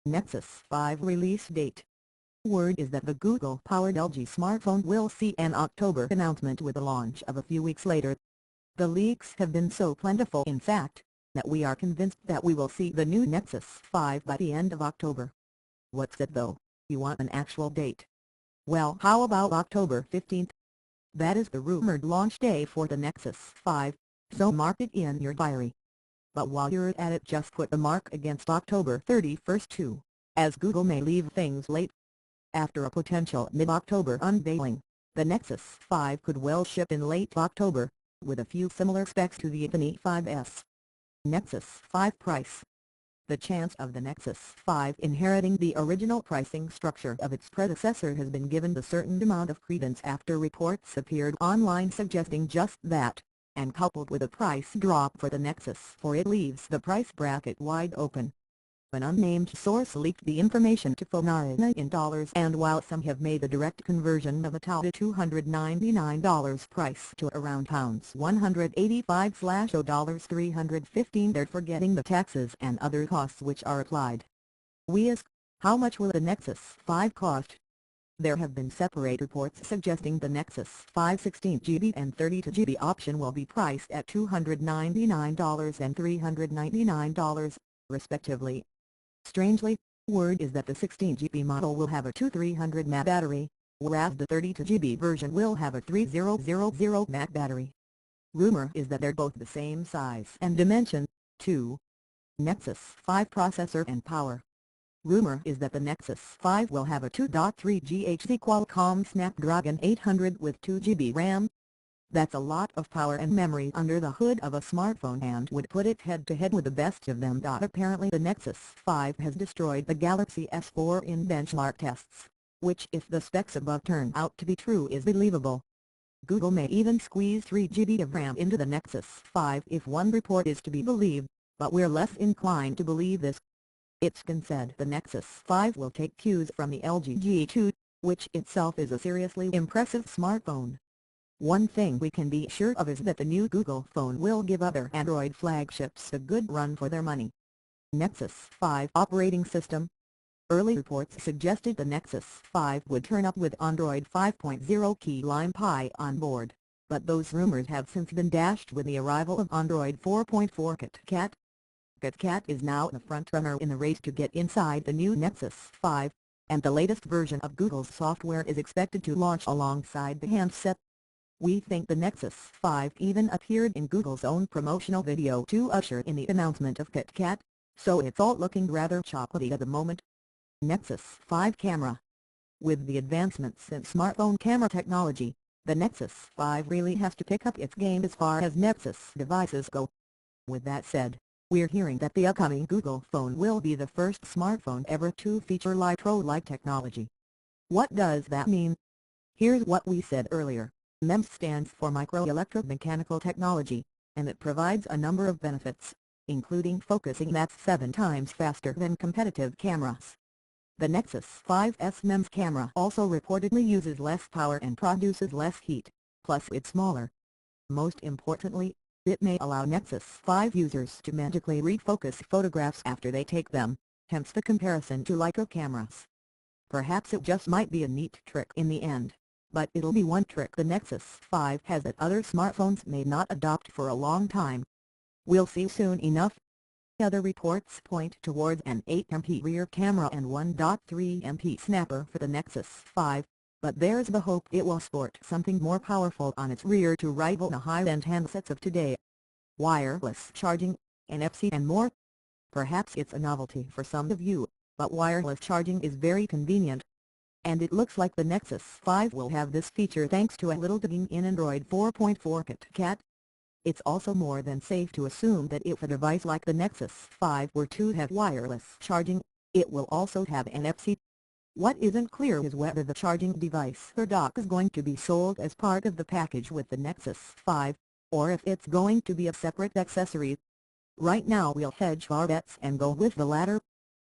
Nexus 5 release date. Word is that the Google-powered LG smartphone will see an October announcement with the launch of a few weeks later. The leaks have been so plentiful in fact, that we are convinced that we will see the new Nexus 5 by the end of October. What's that though? You want an actual date? Well, how about October 15th? That is the rumored launch day for the Nexus 5, so mark it in your diary. But while you're at it, just put the mark against October 31st too, as Google may leave things late. After a potential mid-October unveiling, the Nexus 5 could well ship in late October, with a few similar specs to the iPhone 5s. Nexus 5 price. The chance of the Nexus 5 inheriting the original pricing structure of its predecessor has been given a certain amount of credence after reports appeared online suggesting just that, and coupled with a price drop for the Nexus 4, it leaves the price bracket wide open. An unnamed source leaked the information to Fonarina in dollars, and while some have made a direct conversion of the $299 price to around $185/$315, they're forgetting the taxes and other costs which are applied. We ask, how much will the Nexus 5 cost? There have been separate reports suggesting the Nexus 5 16GB and 32GB option will be priced at $299 and $399, respectively. Strangely, word is that the 16GB model will have a 2300 mAh battery, whereas the 32GB version will have a 3000 mAh battery. Rumor is that they're both the same size and dimension, too. Nexus 5 processor and power. Rumor is that the Nexus 5 will have a 2.3 GHz Qualcomm Snapdragon 800 with 2GB RAM. That's a lot of power and memory under the hood of a smartphone and would put it head-to-head with the best of them. Apparently the Nexus 5 has destroyed the Galaxy S4 in benchmark tests, which if the specs above turn out to be true is believable. Google may even squeeze 3GB of RAM into the Nexus 5 if one report is to be believed, but we're less inclined to believe this. It's been said the Nexus 5 will take cues from the LG G2, which itself is a seriously impressive smartphone. One thing we can be sure of is that the new Google phone will give other Android flagships a good run for their money. Nexus 5 operating system. Early reports suggested the Nexus 5 would turn up with Android 5.0 Key Lime Pie on board, but those rumors have since been dashed with the arrival of Android 4.4 KitKat. KitKat is now the frontrunner in the race to get inside the new Nexus 5, and the latest version of Google's software is expected to launch alongside the handset. We think the Nexus 5 even appeared in Google's own promotional video to usher in the announcement of KitKat, so it's all looking rather chocolatey at the moment. Nexus 5 camera. With the advancements in smartphone camera technology, the Nexus 5 really has to pick up its game as far as Nexus devices go. With that said, we're hearing that the upcoming Google phone will be the first smartphone ever to feature LiPo-like technology. What does that mean? Here's what we said earlier. MEMS stands for micro-electromechanical technology, and it provides a number of benefits, including focusing that's 7 times faster than competitive cameras. The Nexus 5's MEMS camera also reportedly uses less power and produces less heat, plus it's smaller. Most importantly, it may allow Nexus 5 users to magically refocus photographs after they take them, hence the comparison to Leica cameras. Perhaps it just might be a neat trick in the end, but it'll be one trick the Nexus 5 has that other smartphones may not adopt for a long time. We'll see soon enough. Other reports point towards an 8MP rear camera and 1.3MP snapper for the Nexus 5, but there's the hope it will sport something more powerful on its rear to rival the high-end handsets of today. Wireless charging, NFC and more. Perhaps it's a novelty for some of you, but wireless charging is very convenient. And it looks like the Nexus 5 will have this feature thanks to a little digging in Android 4.4 KitKat. It's also more than safe to assume that if a device like the Nexus 5 were to have wireless charging, it will also have NFC. What isn't clear is whether the charging device or dock is going to be sold as part of the package with the Nexus 5, or if it's going to be a separate accessory. Right now we'll hedge our bets and go with the latter.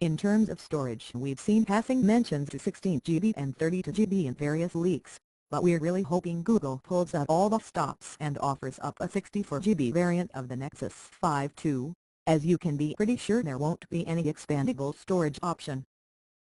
In terms of storage, we've seen passing mentions to 16GB and 32GB in various leaks, but we're really hoping Google pulls out all the stops and offers up a 64GB variant of the Nexus 5 too, as you can be pretty sure there won't be any expandable storage option.